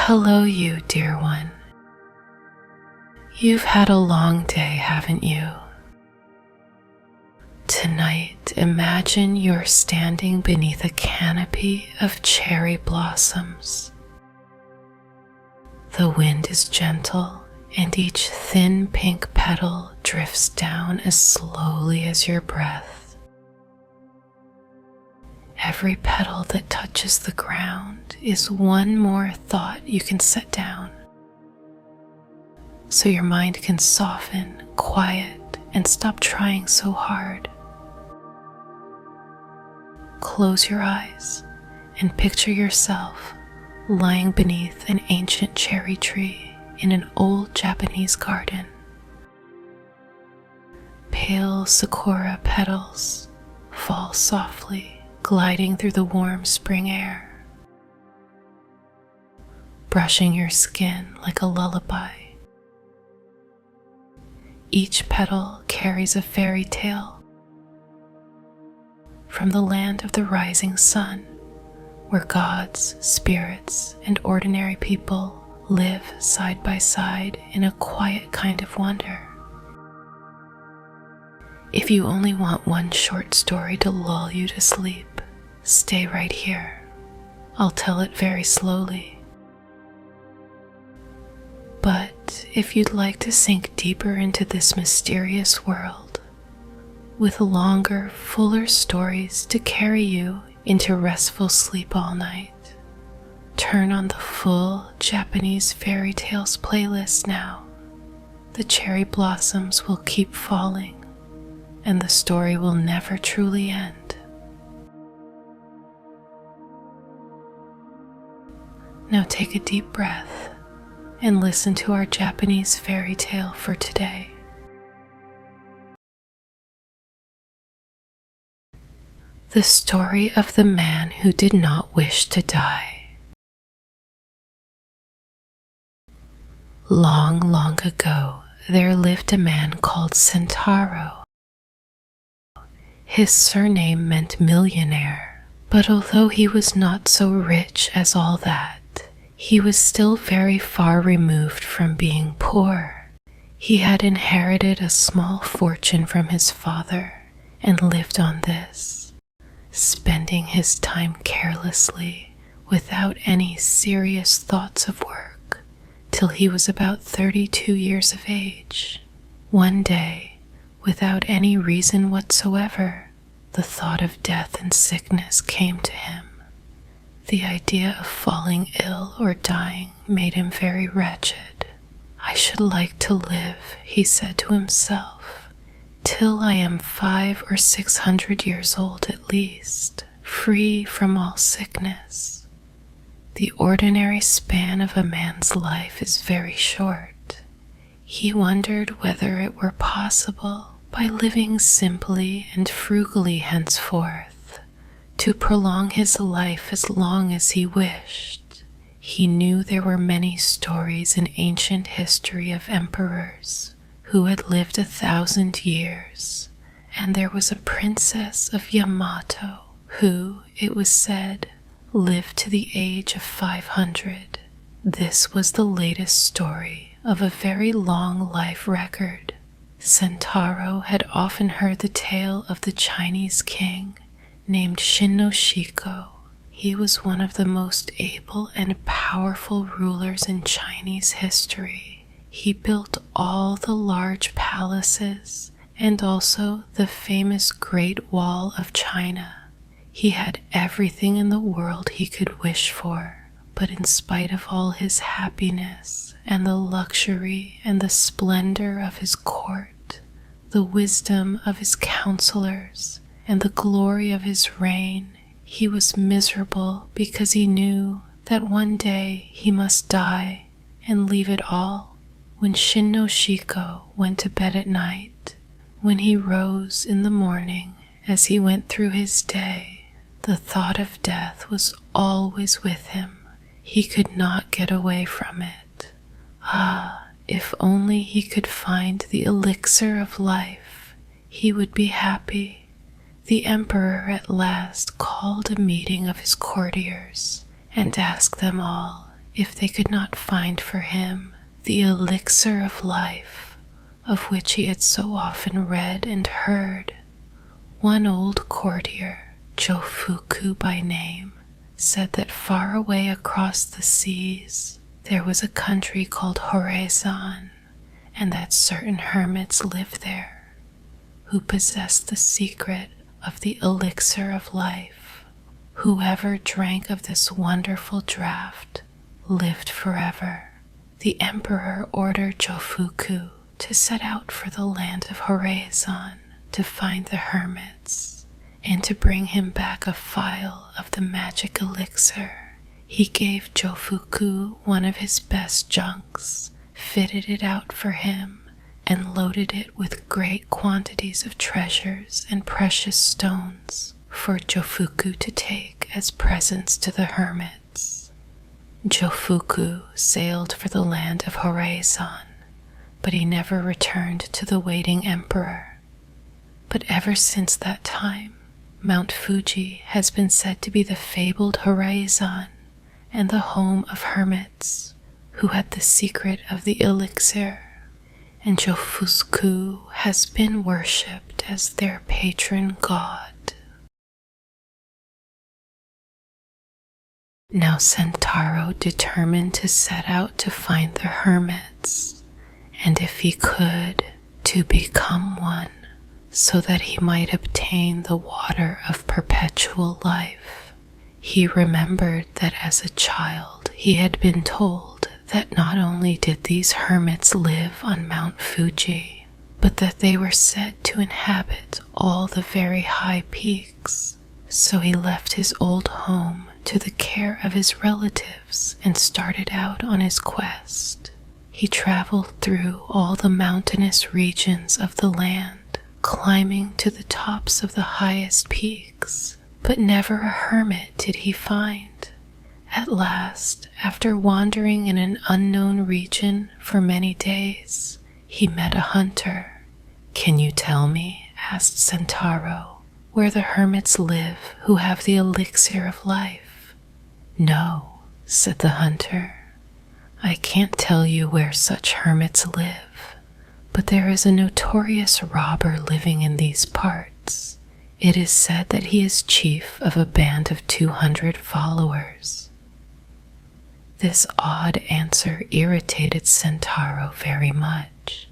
Hello, you dear one. You've had a long day, haven't you? Tonight, imagine you're standing beneath a canopy of cherry blossoms. The wind is gentle, and each thin pink petal drifts down as slowly as your breath. Every petal that touches the ground is one more thought you can set down, so your mind can soften, quiet, and stop trying so hard. Close your eyes and picture yourself lying beneath an ancient cherry tree in an old Japanese garden. Pale sakura petals fall softly, gliding through the warm spring air, brushing your skin like a lullaby. Each petal carries a fairy tale from the land of the rising sun, where gods, spirits, and ordinary people live side by side in a quiet kind of wonder. If you only want one short story to lull you to sleep, stay right here. I'll tell it very slowly. But if you'd like to sink deeper into this mysterious world, with longer, fuller stories to carry you into restful sleep all night, turn on the full Japanese fairy tales playlist now. The cherry blossoms will keep falling, and the story will never truly end. Now take a deep breath and listen to our Japanese fairy tale for today. The story of the man who did not wish to die. Long, long ago, there lived a man called Sentaro. His surname meant millionaire, but although he was not so rich as all that, he was still very far removed from being poor. He had inherited a small fortune from his father and lived on this, spending his time carelessly without any serious thoughts of work till he was about 32 years of age. One day, without any reason whatsoever, the thought of death and sickness came to him. The idea of falling ill or dying made him very wretched. I should like to live, he said to himself, till I am 500 or 600 years old at least, free from all sickness. The ordinary span of a man's life is very short. He wondered whether it were possible, by living simply and frugally henceforth, to prolong his life as long as he wished. He knew there were many stories in ancient history of emperors who had lived 1,000 years, and there was a princess of Yamato who, it was said, lived to the age of 500. This was the latest story of a very long life record. Sentaro had often heard the tale of the Chinese king named Shinoshiko. He was one of the most able and powerful rulers in Chinese history. He built all the large palaces and also the famous Great Wall of China. He had everything in the world he could wish for, but in spite of all his happiness and the luxury and the splendor of his court, the wisdom of his counselors, and the glory of his reign, he was miserable because he knew that one day he must die and leave it all. When Shinoshiko went to bed at night, when he rose in the morning as he went through his day, the thought of death was always with him. He could not get away from it. Ah, if only he could find the elixir of life, he would be happy. The emperor at last called a meeting of his courtiers and asked them all if they could not find for him the elixir of life of which he had so often read and heard. One old courtier, Jofuku by name, said that far away across the seas there was a country called Horeizan, and that certain hermits lived there who possessed the secret of the elixir of life. Whoever drank of this wonderful draught lived forever. The emperor ordered Jofuku to set out for the land of Horeizan to find the hermits and to bring him back a phial of the magic elixir. He gave Jofuku one of his best junks, fitted it out for him, and loaded it with great quantities of treasures and precious stones for Jofuku to take as presents to the hermits. Jofuku sailed for the land of Horeizan, but he never returned to the waiting emperor. But ever since that time, Mount Fuji has been said to be the fabled Horeizan and the home of hermits who had the secret of the elixir, and Jofuku has been worshipped as their patron god. Now Sentaro determined to set out to find the hermits, and if he could, to become one, so that he might obtain the water of perpetual life. He remembered that as a child he had been told that not only did these hermits live on Mount Fuji, but that they were said to inhabit all the very high peaks. So he left his old home to the care of his relatives and started out on his quest. He traveled through all the mountainous regions of the land, climbing to the tops of the highest peaks, but never a hermit did he find. At last, after wandering in an unknown region for many days, he met a hunter. "Can you tell me," asked Sentaro, "where the hermits live who have the elixir of life?" "No," said the hunter, "I can't tell you where such hermits live, but there is a notorious robber living in these parts. It is said that he is chief of a band of 200 followers." This odd answer irritated Sentaro very much,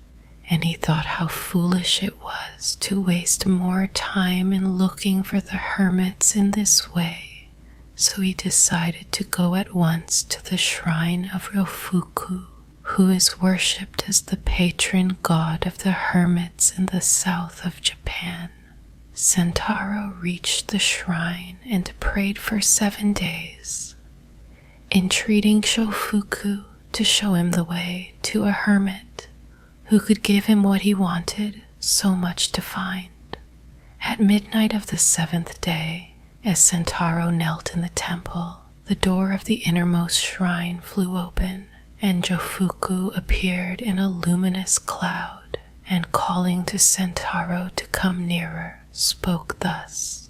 and he thought how foolish it was to waste more time in looking for the hermits in this way, so he decided to go at once to the shrine of Ryofuku, who is worshipped as the patron god of the hermits in the south of Japan. Sentaro reached the shrine and prayed for 7 days, entreating Shofuku to show him the way to a hermit who could give him what he wanted so much to find. At midnight of the 7th day, as Sentaro knelt in the temple, the door of the innermost shrine flew open, and Jofuku appeared in a luminous cloud, and calling to Sentaro to come nearer, spoke thus: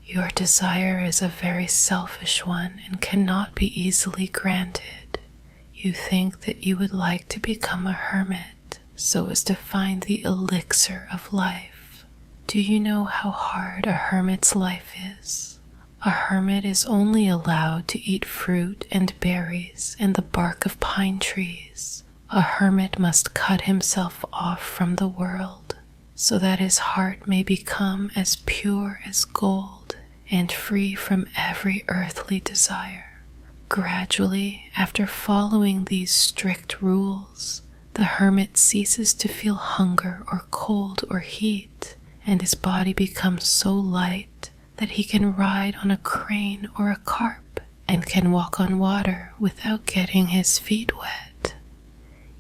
"Your desire is a very selfish one and cannot be easily granted. You think that you would like to become a hermit so as to find the elixir of life. Do you know how hard a hermit's life is? A hermit is only allowed to eat fruit and berries and the bark of pine trees. A hermit must cut himself off from the world so that his heart may become as pure as gold and free from every earthly desire. Gradually, after following these strict rules, the hermit ceases to feel hunger or cold or heat, and his body becomes so light that he can ride on a crane or a carp and can walk on water without getting his feet wet.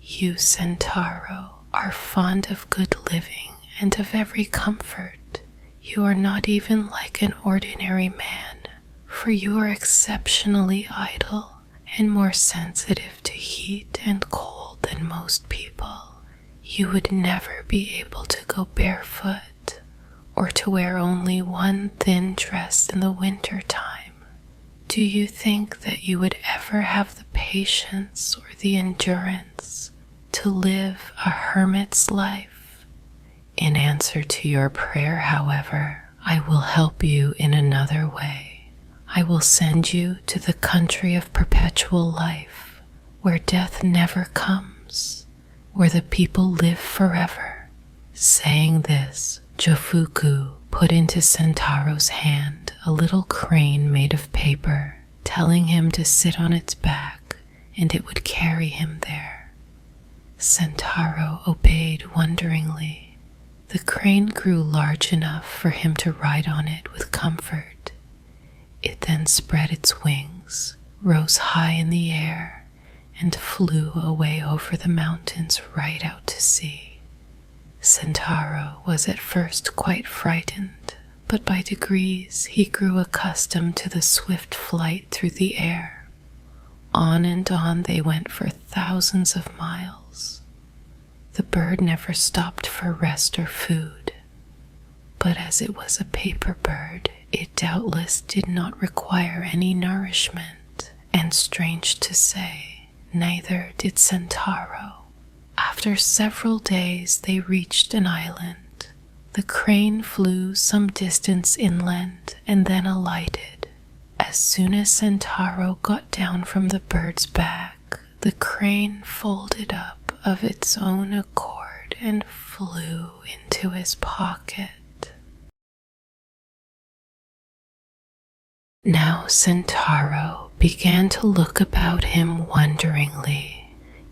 You, Sentaro, are fond of good living and of every comfort. You are not even like an ordinary man, for you are exceptionally idle and more sensitive to heat and cold than most people. You would never be able to go barefoot or to wear only one thin dress in the winter time. Do you think that you would ever have the patience or the endurance to live a hermit's life? In answer to your prayer, however, I will help you in another way. I will send you to the country of perpetual life, where death never comes, where the people live forever. Saying this, Jofuku put into Sentaro's hand a little crane made of paper, telling him to sit on its back and it would carry him there. Sentaro obeyed wonderingly. The crane grew large enough for him to ride on it with comfort. It then spread its wings, rose high in the air, and flew away over the mountains right out to sea. Sentaro was at first quite frightened, but by degrees he grew accustomed to the swift flight through the air. On and on they went for thousands of miles. The bird never stopped for rest or food, but as it was a paper bird, it doubtless did not require any nourishment, and strange to say, neither did Sentaro. After several days they reached an island. The crane flew some distance inland and then alighted. As soon as Sentaro got down from the bird's back, the crane folded up of its own accord and flew into his pocket. Now Sentaro began to look about him wonderingly,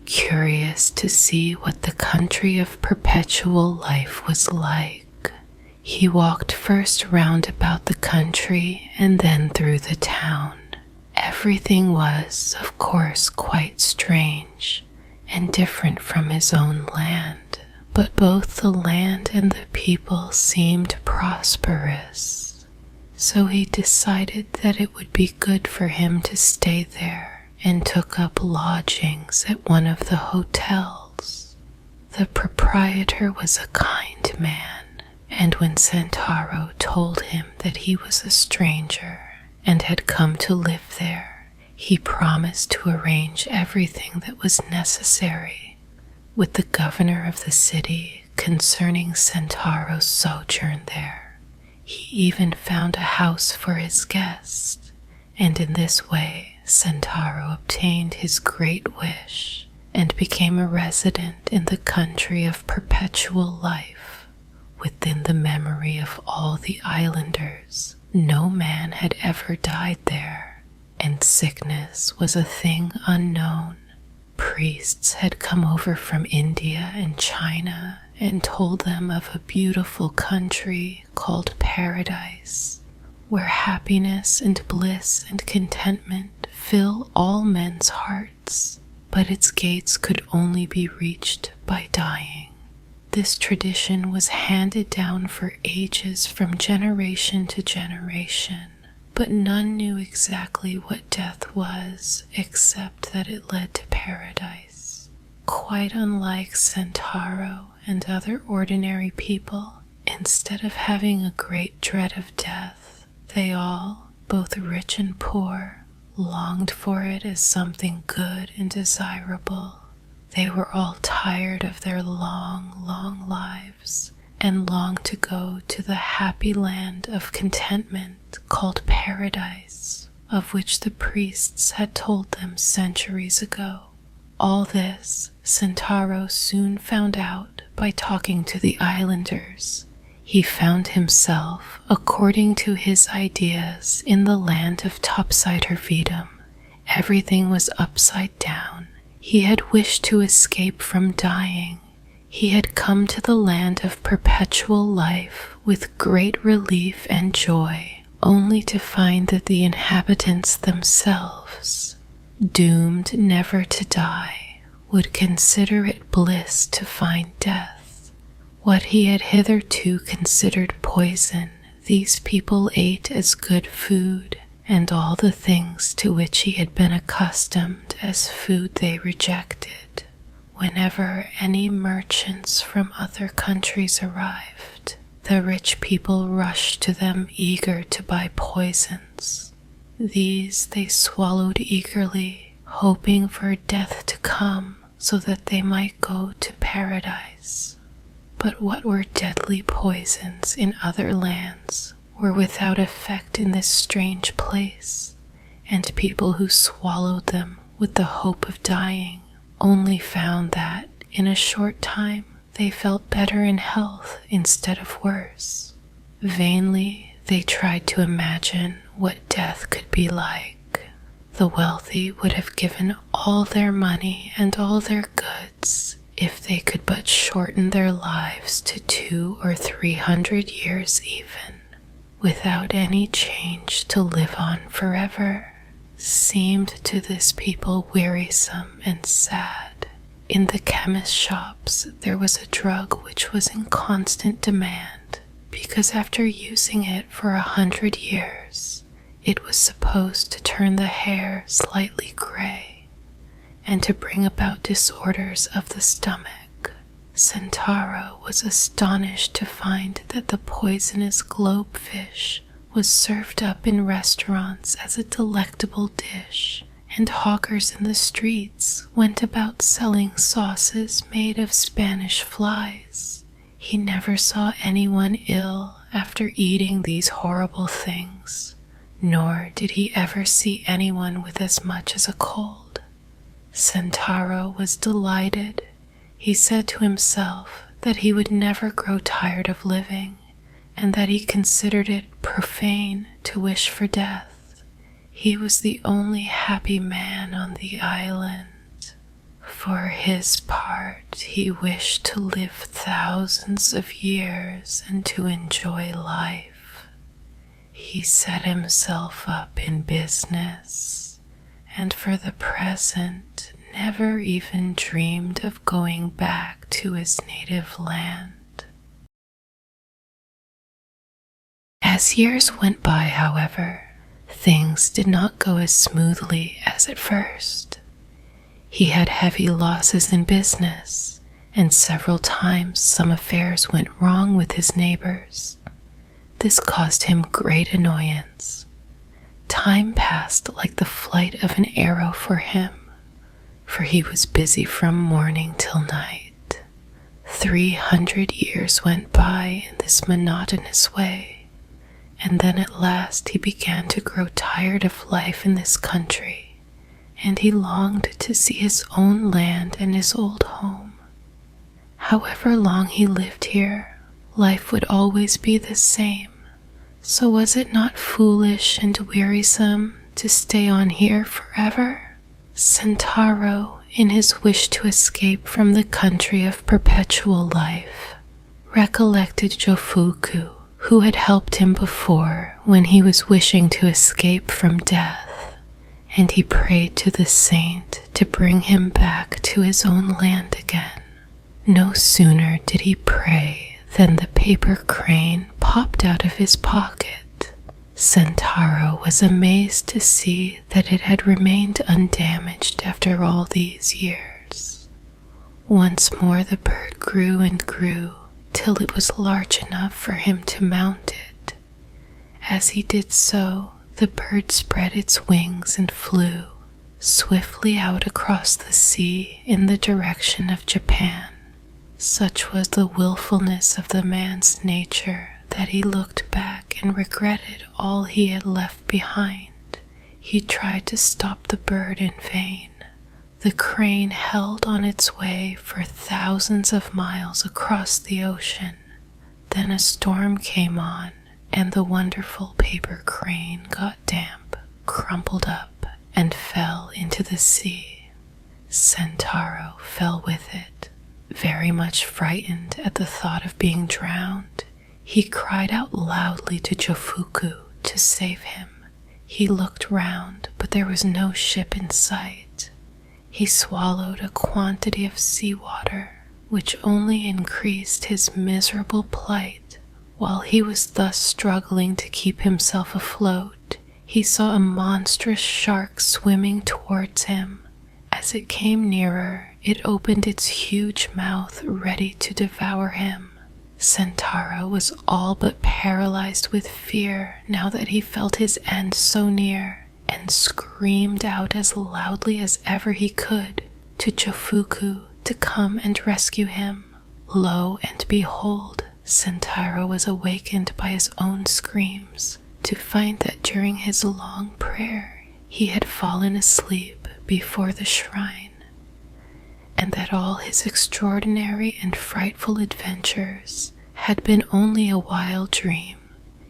curious to see what the country of perpetual life was like. He walked first round about the country and then through the town. Everything was, of course, quite strange and different from his own land, but both the land and the people seemed prosperous. So he decided that it would be good for him to stay there and took up lodgings at one of the hotels. The proprietor was a kind man, and when Sentaro told him that he was a stranger and had come to live there, he promised to arrange everything that was necessary with the governor of the city concerning Sentaro's sojourn there. He even found a house for his guest, and in this way Sentaro obtained his great wish and became a resident in the country of perpetual life. Within the memory of all the islanders, no man had ever died there, and sickness was a thing unknown. Priests had come over from India and China and told them of a beautiful country called Paradise, where happiness and bliss and contentment fill all men's hearts, but its gates could only be reached by dying. This tradition was handed down for ages from generation to generation, but none knew exactly what death was except that it led to paradise. Quite unlike Sentaro and other ordinary people, instead of having a great dread of death, they all, both rich and poor, longed for it as something good and desirable. They were all tired of their long, long lives and longed to go to the happy land of contentment called Paradise, of which the priests had told them centuries ago. All this Sentaro soon found out by talking to the islanders. He found himself, according to his ideas, in the land of Topsy-Turvydom. Everything was upside down. He had wished to escape from dying. He had come to the land of perpetual life with great relief and joy, only to find that the inhabitants themselves, doomed never to die, would consider it bliss to find death. What he had hitherto considered poison, these people ate as good food, and all the things to which he had been accustomed as food they rejected. Whenever any merchants from other countries arrived, the rich people rushed to them eager to buy poisons. These they swallowed eagerly, hoping for death to come so that they might go to paradise. But what were deadly poisons in other lands were without effect in this strange place, and people who swallowed them with the hope of dying only found that in a short time they felt better in health instead of worse. Vainly they tried to imagine what death could be like. The wealthy would have given all their money and all their goods if they could but shorten their lives to 200 or 300 years even, without any change to live on forever, seemed to this people wearisome and sad. In the chemist shops there was a drug which was in constant demand, because after using it for 100 years, it was supposed to turn the hair slightly gray, and to bring about disorders of the stomach. Sentaro was astonished to find that the poisonous globefish was served up in restaurants as a delectable dish, and hawkers in the streets went about selling sauces made of Spanish flies. He never saw anyone ill after eating these horrible things, nor did he ever see anyone with as much as a cold. Sentaro was delighted. He said to himself that he would never grow tired of living, and that he considered it profane to wish for death. He was the only happy man on the island. For his part, he wished to live thousands of years and to enjoy life. He set himself up in business, and for the present never even dreamed of going back to his native land. As years went by, however, things did not go as smoothly as at first. He had heavy losses in business, and several times some affairs went wrong with his neighbors. This caused him great annoyance. Time passed like the flight of an arrow for him, for he was busy from morning till night. 300 years went by in this monotonous way, and then at last he began to grow tired of life in this country, and he longed to see his own land and his old home. However long he lived here, life would always be the same. So was it not foolish and wearisome to stay on here forever? Sentaro, in his wish to escape from the country of perpetual life, recollected Jofuku, who had helped him before when he was wishing to escape from death, and he prayed to the saint to bring him back to his own land again. No sooner did he pray than the paper crane popped out of his pocket. Sentaro was amazed to see that it had remained undamaged after all these years. Once more the bird grew and grew till it was large enough for him to mount it. As he did so, the bird spread its wings and flew swiftly out across the sea in the direction of Japan. Such was the willfulness of the man's nature that he looked back and regretted all he had left behind. He tried to stop the bird in vain. The crane held on its way for thousands of miles across the ocean. Then a storm came on, and the wonderful paper crane got damp, crumpled up, and fell into the sea. Sentaro fell with it. Very much frightened at the thought of being drowned, he cried out loudly to Jofuku to save him. He looked round, but there was no ship in sight. He swallowed a quantity of seawater, which only increased his miserable plight. While he was thus struggling to keep himself afloat, he saw a monstrous shark swimming towards him. As it came nearer, it opened its huge mouth ready to devour him. Sentaro was all but paralyzed with fear now that he felt his end so near. and screamed out as loudly as ever he could to Jofuku to come and rescue him. Lo and behold, Sentaro was awakened by his own screams to find that during his long prayer he had fallen asleep before the shrine, and that all his extraordinary and frightful adventures had been only a wild dream.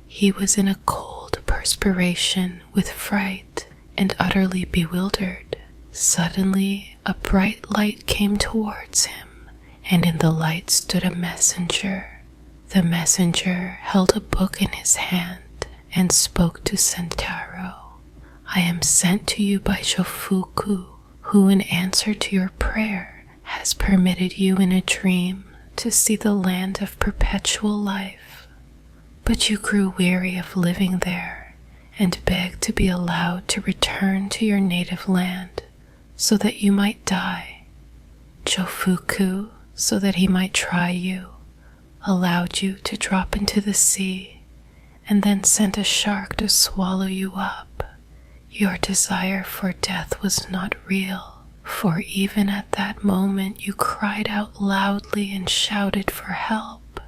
He was in a cold perspiration with fright and utterly bewildered. Suddenly, a bright light came towards him, and in the light stood a messenger. The messenger held a book in his hand and spoke to Sentaro. I am sent to you by Jofuku, who in answer to your prayer has permitted you in a dream to see the land of perpetual life. But you grew weary of living there and begged to be allowed to return to your native land so that you might die. Jofuku, so that he might try you, allowed you to drop into the sea and then sent a shark to swallow you up. Your desire for death was not real, for even at that moment you cried out loudly and shouted for help.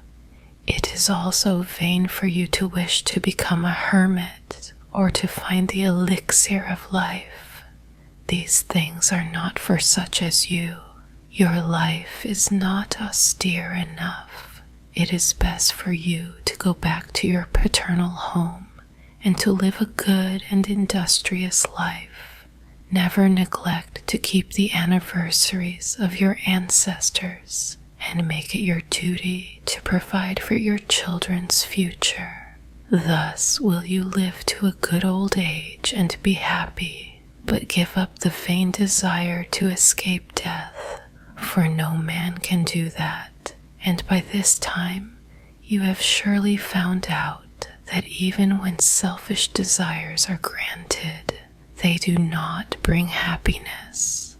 It is also vain for you to wish to become a hermit or to find the elixir of life. These things are not for such as you. Your life is not austere enough. It is best for you to go back to your paternal home and to live a good and industrious life. Never neglect to keep the anniversaries of your ancestors and make it your duty to provide for your children's future. Thus will you live to a good old age and be happy, but give up the vain desire to escape death, for no man can do that. And by this time, you have surely found out that even when selfish desires are granted, they do not bring happiness.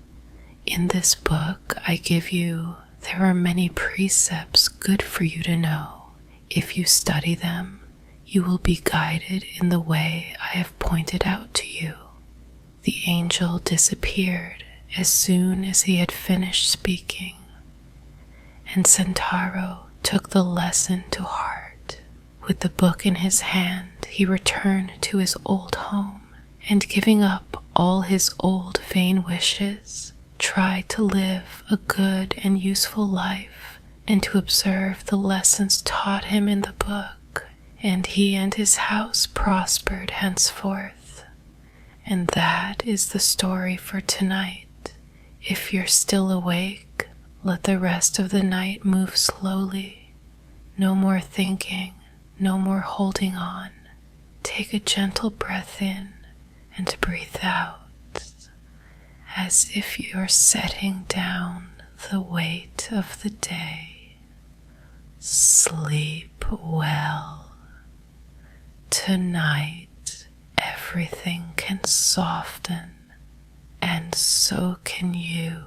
In this book I give you, there are many precepts good for you to know. If you study them, you will be guided in the way I have pointed out to you. The angel disappeared as soon as he had finished speaking, and Sentaro took the lesson to heart. With the book in his hand, he returned to his old home, and giving up all his old vain wishes, tried to live a good and useful life, and to observe the lessons taught him in the book, and he and his house prospered henceforth. And that is the story for tonight. If you're still awake, let the rest of the night move slowly. No more thinking, no more holding on. Take a gentle breath in and breathe out, as if you're setting down the weight of the day. Sleep well. Tonight, everything can soften, and so can you.